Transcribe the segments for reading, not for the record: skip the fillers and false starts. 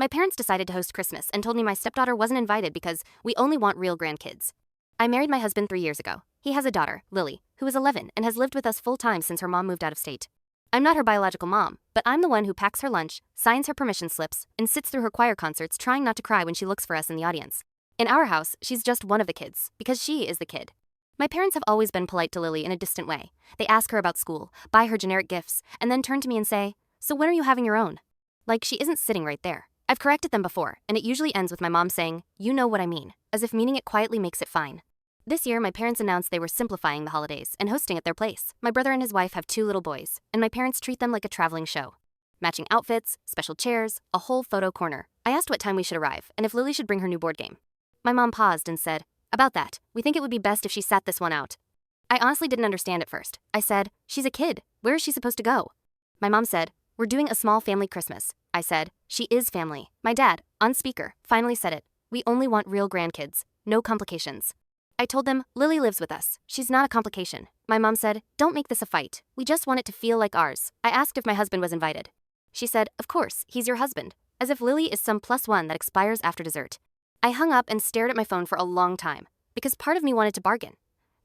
My parents decided to host Christmas and told me my stepdaughter wasn't invited because we only want real grandkids. I married my husband 3 years ago. He has a daughter, Lily, who is 11 and has lived with us full time since her mom moved out of state. I'm not her biological mom, but I'm the one who packs her lunch, signs her permission slips, and sits through her choir concerts trying not to cry when she looks for us in the audience. In our house, she's just one of the kids, because she is the kid. My parents have always been polite to Lily in a distant way. They ask her about school, buy her generic gifts, and then turn to me and say, "So when are you having your own?" Like she isn't sitting right there. I've corrected them before, and it usually ends with my mom saying, "You know what I mean," as if meaning it quietly makes it fine. This year, my parents announced they were simplifying the holidays and hosting at their place. My brother and his wife have 2 little boys, and my parents treat them like a traveling show. Matching outfits, special chairs, a whole photo corner. I asked what time we should arrive and if Lily should bring her new board game. My mom paused and said, "About that, we think it would be best if she sat this one out." I honestly didn't understand at first. I said, "She's a kid. Where is she supposed to go?" My mom said, "We're doing a small family Christmas." I said, "She is family." My dad, on speaker, finally said it. "We only want real grandkids. No complications." I told them, "Lily lives with us. She's not a complication." My mom said, "Don't make this a fight. We just want it to feel like ours." I asked if my husband was invited. She said, "Of course, he's your husband," as if Lily is some +1 that expires after dessert. I hung up and stared at my phone for a long time, because part of me wanted to bargain.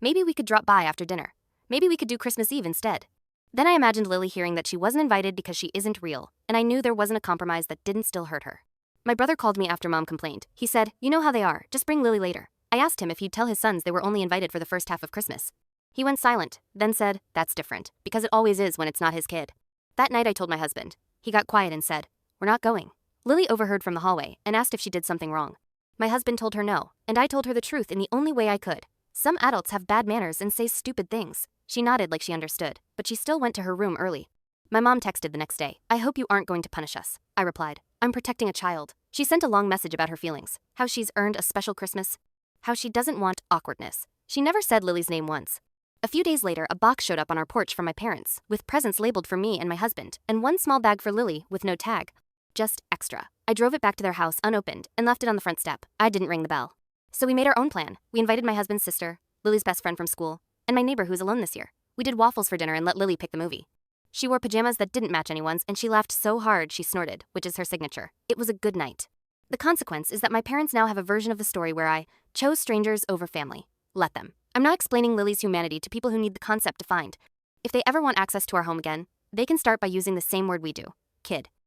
Maybe we could drop by after dinner. Maybe we could do Christmas Eve instead. Then I imagined Lily hearing that she wasn't invited because she isn't real, and I knew there wasn't a compromise that didn't still hurt her. My brother called me after Mom complained. He said, "You know how they are, just bring Lily later." I asked him if he'd tell his sons they were only invited for the first half of Christmas. He went silent, then said, "That's different, because it always is when it's not his kid." That night I told my husband. He got quiet and said, "We're not going." Lily overheard from the hallway and asked if she did something wrong. My husband told her no, and I told her the truth in the only way I could. Some adults have bad manners and say stupid things. She nodded like she understood, but she still went to her room early. My mom texted the next day, "I hope you aren't going to punish us." I replied, "I'm protecting a child." She sent a long message about her feelings, how she's earned a special Christmas, how she doesn't want awkwardness. She never said Lily's name once. A few days later, a box showed up on our porch from my parents, with presents labeled for me and my husband, and one small bag for Lily with no tag. Just extra. I drove it back to their house unopened and left it on the front step. I didn't ring the bell. So we made our own plan. We invited my husband's sister, Lily's best friend from school, and my neighbor who's alone this year. We did waffles for dinner and let Lily pick the movie. She wore pajamas that didn't match anyone's, and she laughed so hard she snorted, which is her signature. It was a good night. The consequence is that my parents now have a version of the story where I chose strangers over family. Let them. I'm not explaining Lily's humanity to people who need the concept defined. If they ever want access to our home again, they can start by using the same word we do. Kid.